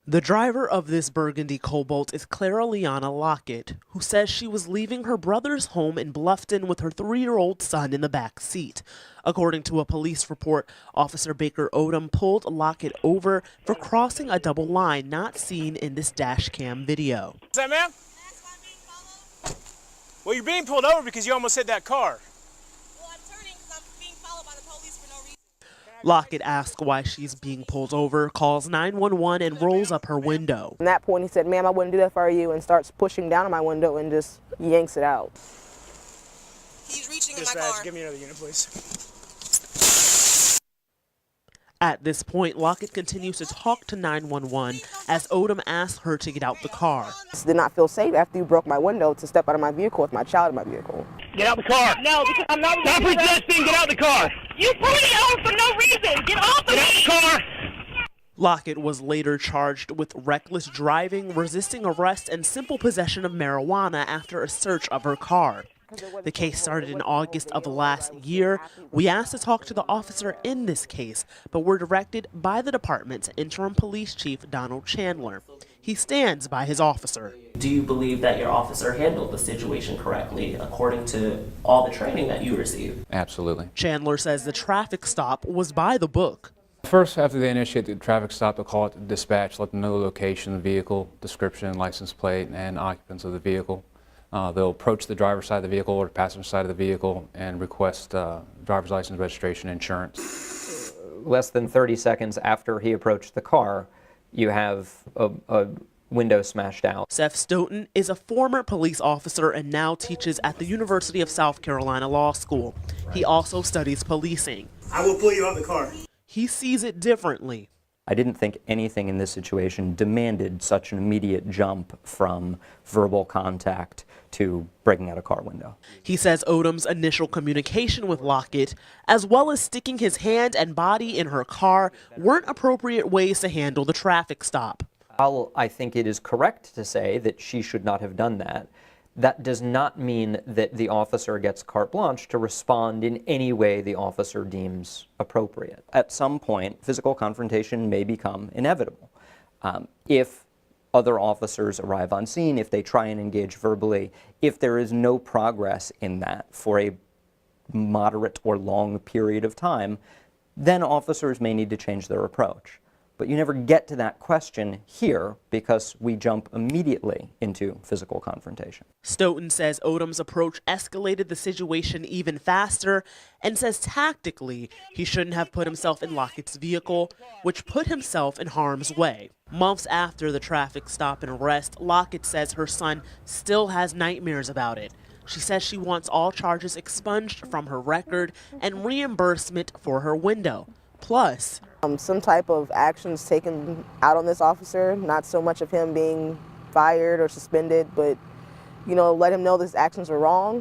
The driver of this burgundy Cobalt is Clara Liana Lockett, who says she was leaving her brother's home in Bluffton with her 3-year-old son in the back seat. According to a police report, Officer Baker Odom pulled Lockett over for crossing a double line not seen in this dash cam video. Is that, ma'am? Well, you're being pulled over because you almost hit that car. Well, I'm turning because I'm being followed by the police for no reason. Lockett asks why she's being pulled over, calls 911 and rolls up her window. At that point, he said, "Ma'am, I wouldn't do that for you," and starts pushing down on my window and just yanks it out. He's reaching in my Dispatch, car. give me another unit, please. At this point, Lockett continues to talk to 911 as Odom asks her to get out the car. I did not feel safe after you broke my window to step out of my vehicle with my child in my vehicle. Get out the car. No, because I'm not. Stop resisting. Get out the car. You pulled me over for no reason. Get off of me. Get out the car. Lockett was later charged with reckless driving, resisting arrest, and simple possession of marijuana after a search of her car. The case started in August of last year. We asked to talk to the officer in this case, but were directed by the department's interim police chief, Donald Chandler. He stands by his officer. Do you believe that your officer handled the situation correctly according to all the training that you received? Absolutely. Chandler says the traffic stop was by the book. First, after they initiate the traffic stop, they'll call it the dispatch, let them know the location of the vehicle, description, license plate, and occupants of the vehicle. They'll approach the driver's side of the vehicle or the passenger side of the vehicle and request driver's license, registration, insurance. Less than 30 seconds after he approached the car, you have a window smashed out. Seth Stoughton is a former police officer and now teaches at the University of South Carolina Law School. He also studies policing. I will pull you out of the car. He sees it differently. I didn't think anything in this situation demanded such an immediate jump from verbal contact to breaking out a car window. He says Odom's initial communication with Lockett, as well as sticking his hand and body in her car, weren't appropriate ways to handle the traffic stop. While I think it is correct to say that she should not have done that, that does not mean that the officer gets carte blanche to respond in any way the officer deems appropriate. At some point, physical confrontation may become inevitable. If other officers arrive on scene, if they try and engage verbally, if there is no progress in that for a moderate or long period of time, then officers may need to change their approach. But you never get to that question here because we jump immediately into physical confrontation. Stoughton says Odom's approach escalated the situation even faster and says tactically he shouldn't have put himself in Lockett's vehicle, which put himself in harm's way. Months after the traffic stop and arrest, Lockett says her son still has nightmares about it. She says she wants all charges expunged from her record and reimbursement for her window. Plus, Some type of actions taken out on this officer, not so much of him being fired or suspended, but, let him know that his actions are wrong.